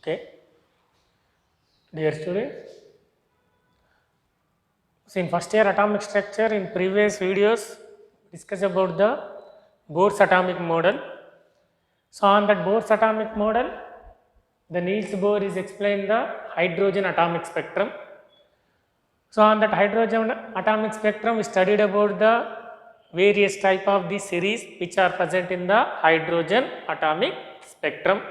Okay, dear students, so in first year atomic structure, in previous videos discuss about the Bohr's atomic model. So on that Bohr's atomic model, the Niels Bohr is explained the hydrogen atomic spectrum. So on that hydrogen atomic spectrum, we studied about the various type of the series which are present in the hydrogen atomic spectrum.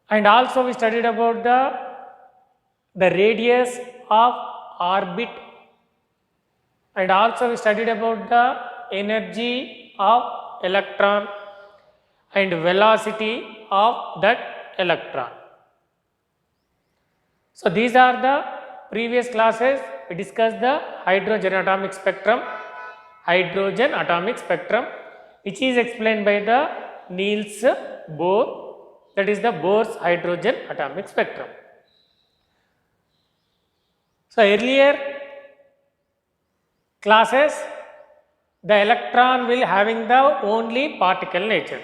And also we studied about the radius of orbit, and also we studied about the energy of electron and velocity of that electron. So these are the previous classes. We discussed the hydrogen atomic spectrum, which is explained by the Niels Bohr, that is the Bohr's hydrogen atomic spectrum. So earlier classes, the electron will having the only particle nature.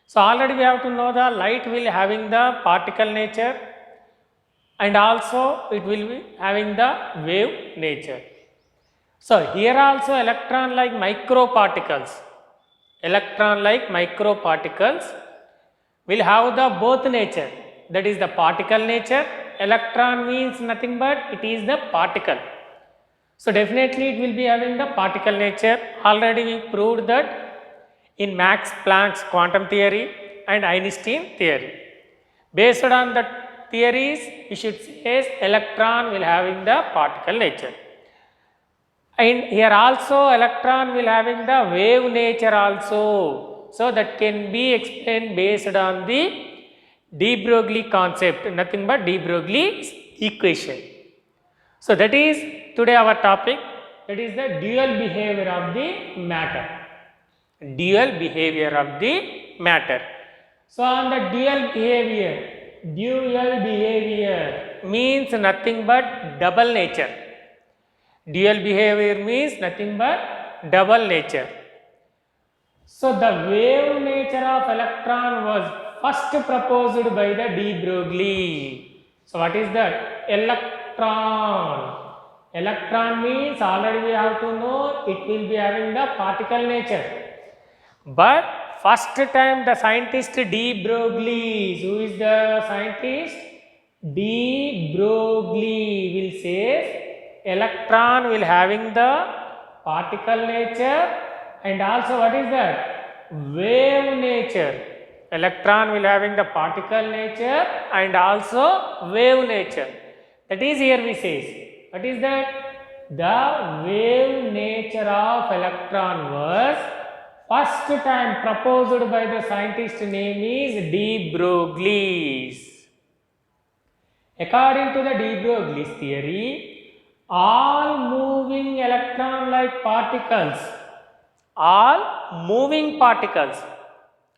So already we have to know the light will having the particle nature, and also it will be having the wave nature. So here also electron like microparticles will have the both nature, that is the particle nature. Electron means nothing but it is the particle. So definitely it will be having the particle nature. Already we proved that in Max Planck's quantum theory and Einstein theory. Based on the theories, we should say electron will having the particle nature. And here also electron will having the wave nature also. So that can be explained based on the de Broglie concept, nothing but de Broglie's equation. So that is today our topic, that is the dual behavior of the matter. So on the dual behavior means nothing but double nature. Dual behavior means nothing but double nature. So the wave nature of electron was first proposed by the de Broglie. So what is that? Electron means already we have to know it will be having the particle nature. But first time the scientist de Broglie, who is the scientist? De Broglie will say electron will having the particle nature, and also what is that? Wave nature. Electron will having the particle nature and also wave nature. That is here we say. What is that? The wave nature of electron was first time proposed by the scientist name is de Broglie. According to the de Broglie's theory, all moving electron-like particles,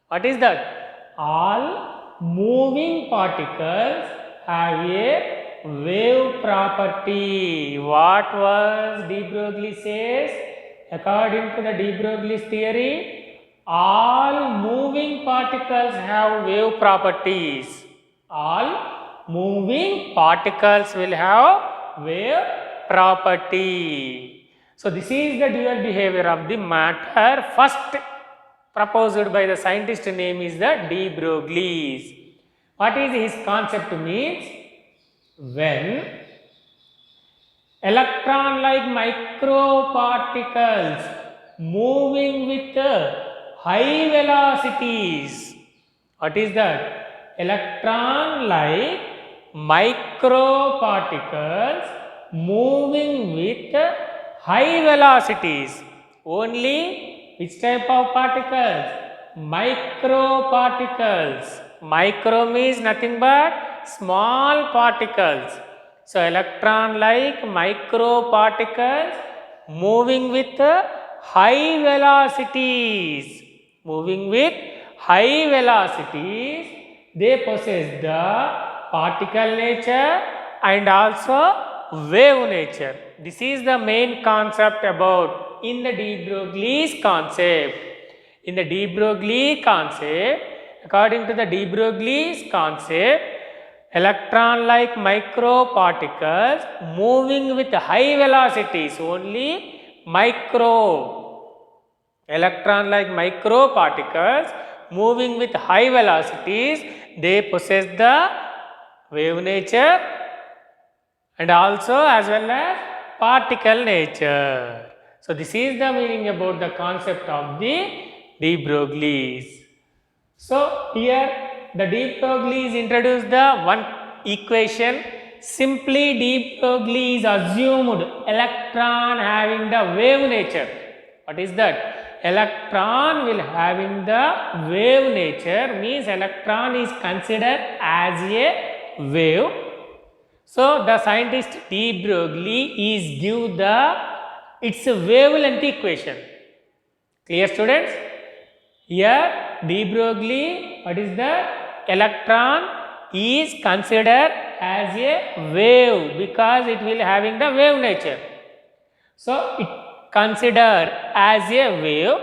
what is that? All moving particles have a wave property. What was de Broglie says? According to the de Broglie's theory, all moving particles have wave properties. All moving particles will have wave property. So this is the dual behavior of the matter first proposed by the scientist name is the de Broglie. What is his concept means? When electron like microparticles moving with high velocities. What is that? Electron like microparticles moving with high velocities. Only which type of particles? Microparticles. Micro means nothing but small particles. So electron like microparticles moving with high velocities. They possess the particle nature and also wave nature. This is the main concept about in the de Broglie's concept. In the de Broglie concept, according to the de Broglie's concept, electron-like microparticles moving with high velocities, only micro. Electron-like microparticles moving with high velocities, they possess the wave nature and also as well as particle nature. So, this is the meaning about the concept of the de Broglie's. So, here the de Broglie's introduced the one equation. Simply de Broglie's assumed electron having the wave nature. What is that? Electron will having the wave nature, means electron is considered as a wave. So, the scientist de Broglie is give the its wavelength equation. Clear, students? Here de Broglie, what is the electron is considered as a wave because it will having the wave nature. So, it considered as a wave.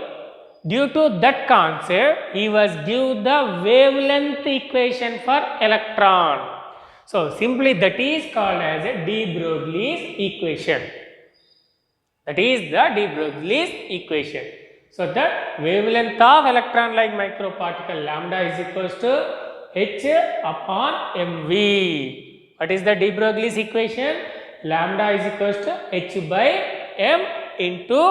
Due to that concept, he was give the wavelength equation for electron. So, simply that is called as a de Broglie's equation. That is the de Broglie's equation. So, the wavelength of electron like microparticle lambda is equals to h upon mv. What is the de Broglie's equation? Lambda is equals to h by m into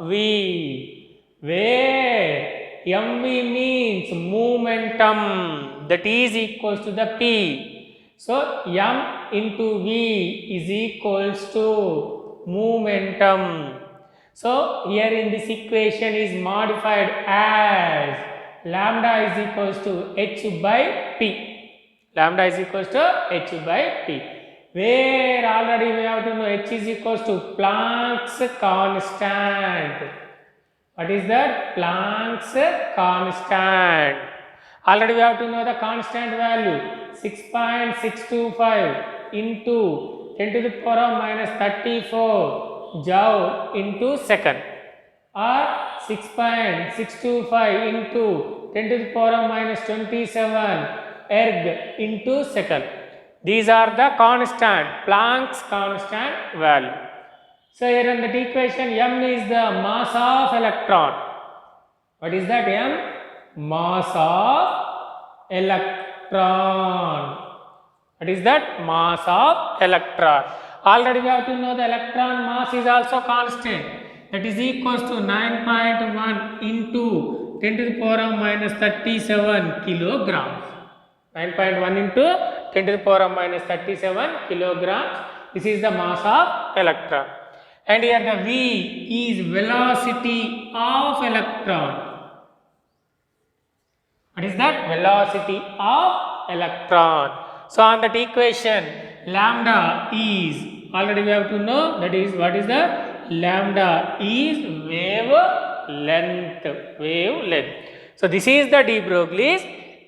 v, where mv means momentum, that is equals to the p. So, m into v is equals to momentum. So, here in this equation is modified as lambda is equals to h by p. Lambda is equals to h by p, where already we have to know h is equals to Planck's constant. What is that? Planck's constant. Already we have to know the constant value 6.625 into 10 to the power of minus 34 joule into second, or 6.625 into 10 to the power of minus 27 erg into second. These are the constant, Planck's constant value. So, here in that equation, m is the mass of electron. What is that? M? Mass of electron. What is that? Mass of electron. Already we have to know the electron mass is also constant. That is equals to 9.1 into 10 to the power of minus 37 kilograms. 9.1 into 10 to the power of minus 37 kilograms. This is the mass of electron. And here the v is velocity of electron. What is that? Velocity of electron. So, on that equation, lambda is, already we have to know, that is, what is the? Lambda is wavelength. So, this is the de Broglie's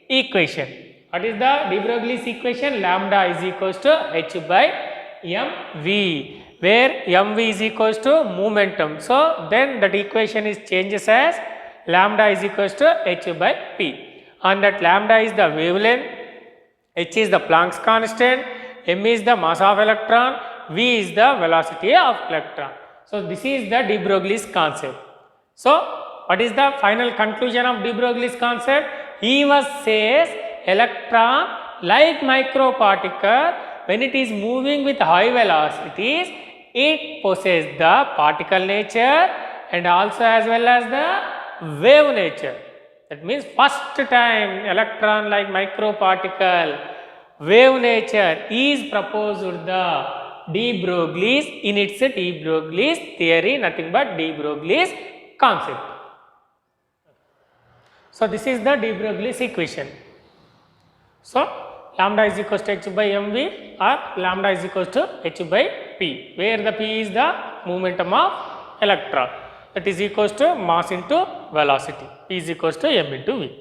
equation. What is the de Broglie's equation? Lambda is equals to h by mv, where mv is equals to momentum. So, then that equation is changes as lambda is equals to h by p. On that, lambda is the wavelength, h is the Planck's constant, m is the mass of electron, v is the velocity of electron. So, this is the de Broglie's concept. So, what is the final conclusion of de Broglie's concept? He was says electron like microparticle, when it is moving with high velocities, it possesses the particle nature and also as well as the wave nature. That means first time electron like microparticle wave nature is proposed the de Broglie's in its de Broglie's theory, nothing but de Broglie's concept. So, this is the de Broglie's equation. So, lambda is equals to h by mv or lambda is equals to h by p, where the p is the momentum of electron, that is equals to mass into velocity, p is equals to m into v.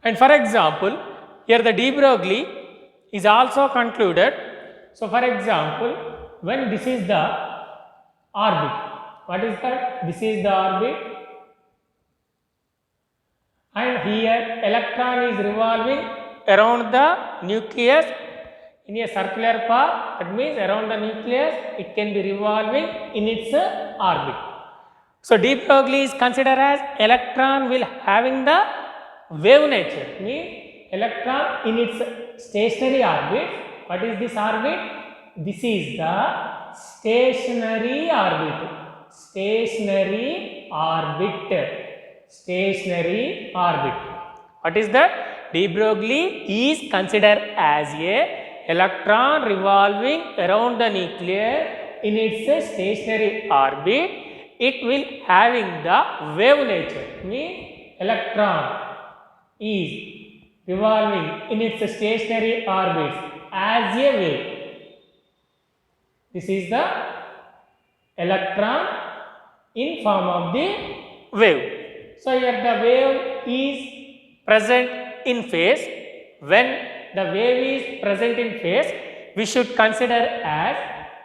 And for example, here the de Broglie is also concluded. So, for example, when this is the orbit, what is that? This is the orbit, and here electron is revolving around the nucleus in a circular path. That means around the nucleus it can be revolving in its orbit. So de Broglie is considered as electron will having the wave nature, means electron in its stationary orbit. What is this orbit? This is the stationary orbit. Stationary orbit. Stationary orbit. What is that? De Broglie is considered as a electron revolving around the nucleus in its stationary orbit. It will having the wave nature, means electron is revolving in its stationary orbit as a wave. This is the electron in form of the wave. So here the wave is present in phase. When the wave is present in phase, we should consider as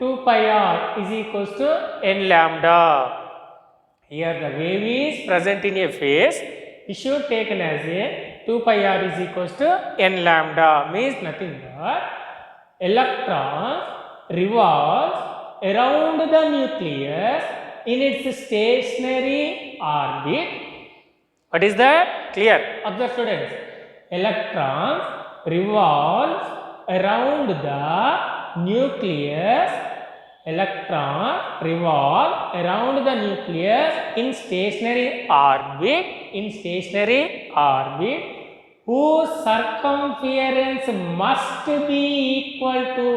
2 pi r is equals to n lambda. Here the wave is present in a phase, we should take as a 2 pi r is equals to n lambda, means nothing but electron revolves around the nucleus in its stationary orbit. What is that? Clear? Observe students. Electrons revolves around the nucleus. Electron revolve around the nucleus in stationary orbit. In stationary orbit, whose circumference must be equal to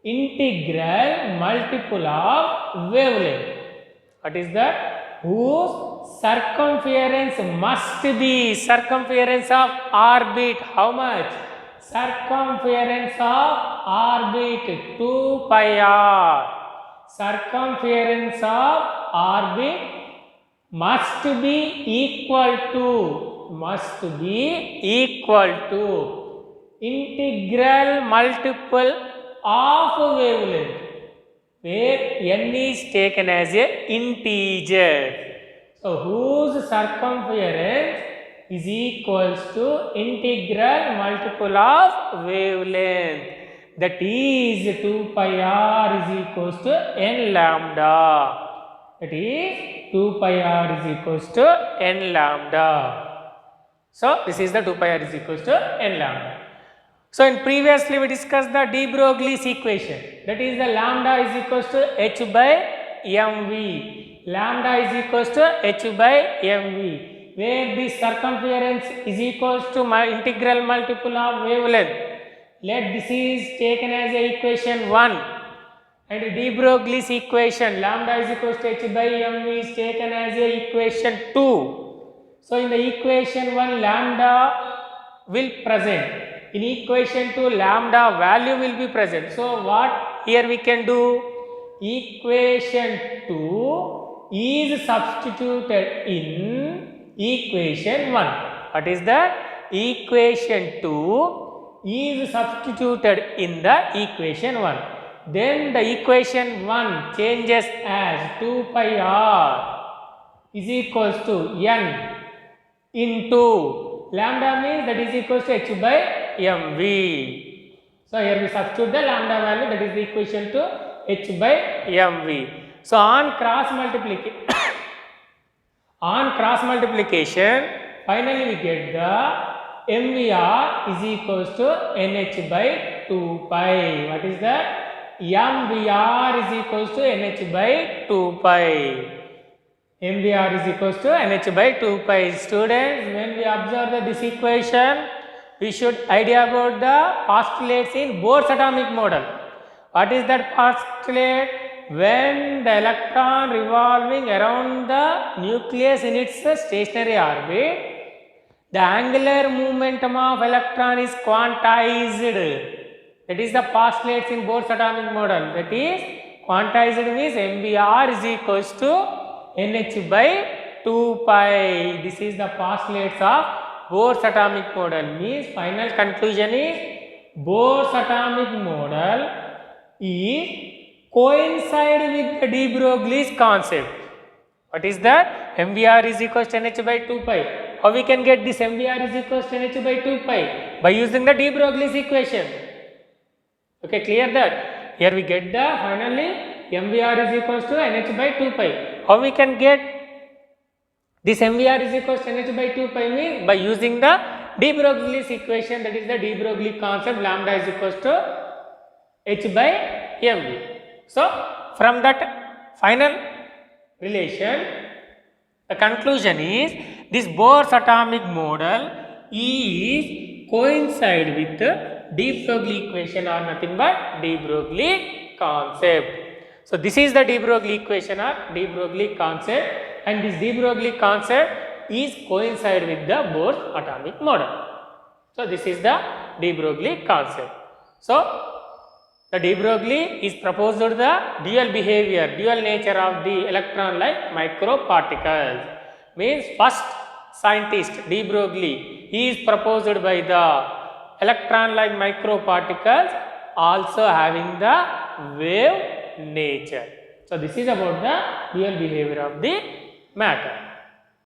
integral multiple of wavelength. What is that? Whose circumference must be, circumference of orbit, how much? Circumference of orbit 2 pi r. Circumference of orbit must be equal to integral multiple of wavelength, where n is taken as a integer. So whose circumference is equals to integral multiple of wavelength, that is 2 pi r is equals to n lambda. That is 2 pi r is equals to n lambda. So this is the 2 pi r is equals to n lambda. So in previously we discussed the de Broglie's equation, that is the lambda is equals to h by mv. Lambda is equals to h by mv, where the circumference is equals to integral multiple of wavelength. Let this is taken as a equation 1, and de Broglie's equation lambda is equals to h by mv is taken as a equation 2. So in the equation 1 lambda will present, in equation 2 lambda value will be present. So what here we can do? Equation 2 is substituted in equation 1. What is that? Equation 2 is substituted in the equation 1. Then the equation 1 changes as 2 pi r is equals to n into lambda, means that is equals to h by mv. So here we substitute the lambda value, that is the equation to h by mv. So on cross multiplication, finally we get the mvr is equals to nh by 2 pi. What is that? mvr is equals to nh by 2 pi. mvr is equals to nh by 2 pi. Students, when we observe this equation, we should idea about the postulates in Bohr's atomic model. What is that postulate? When the electron revolving around the nucleus in its stationary orbit, the angular momentum of electron is quantized. That is the postulates in Bohr's atomic model. That is, quantized means mvr is equals to nh by 2 pi. This is the postulates of Bohr's atomic model. Means final conclusion is Bohr's atomic model is coincide with the de Broglie's concept. What is that? mvr is equals to nh by 2 pi. How we can get this MVR is equals to NH by 2 pi? By using the de Broglie's equation. Okay, clear that? Here we get the finally MVR is equals to NH by 2 pi. How we can get this MVR is equals to NH by 2 pi means by using the de Broglie's equation, that is the de Broglie concept, lambda is equals to H by mv. So from that final relation, the conclusion is this Bohr's atomic model is coincide with the de Broglie equation or nothing but de Broglie concept. So this is the de Broglie equation or de Broglie concept, and this de Broglie concept is coincide with the Bohr's atomic model. So this is the de Broglie concept. So the de Broglie is proposed the dual behavior, dual nature of the electron like microparticles. Means first scientist de Broglie, he is proposed by the electron like microparticles also having the wave nature. So this is about the dual behavior of the matter.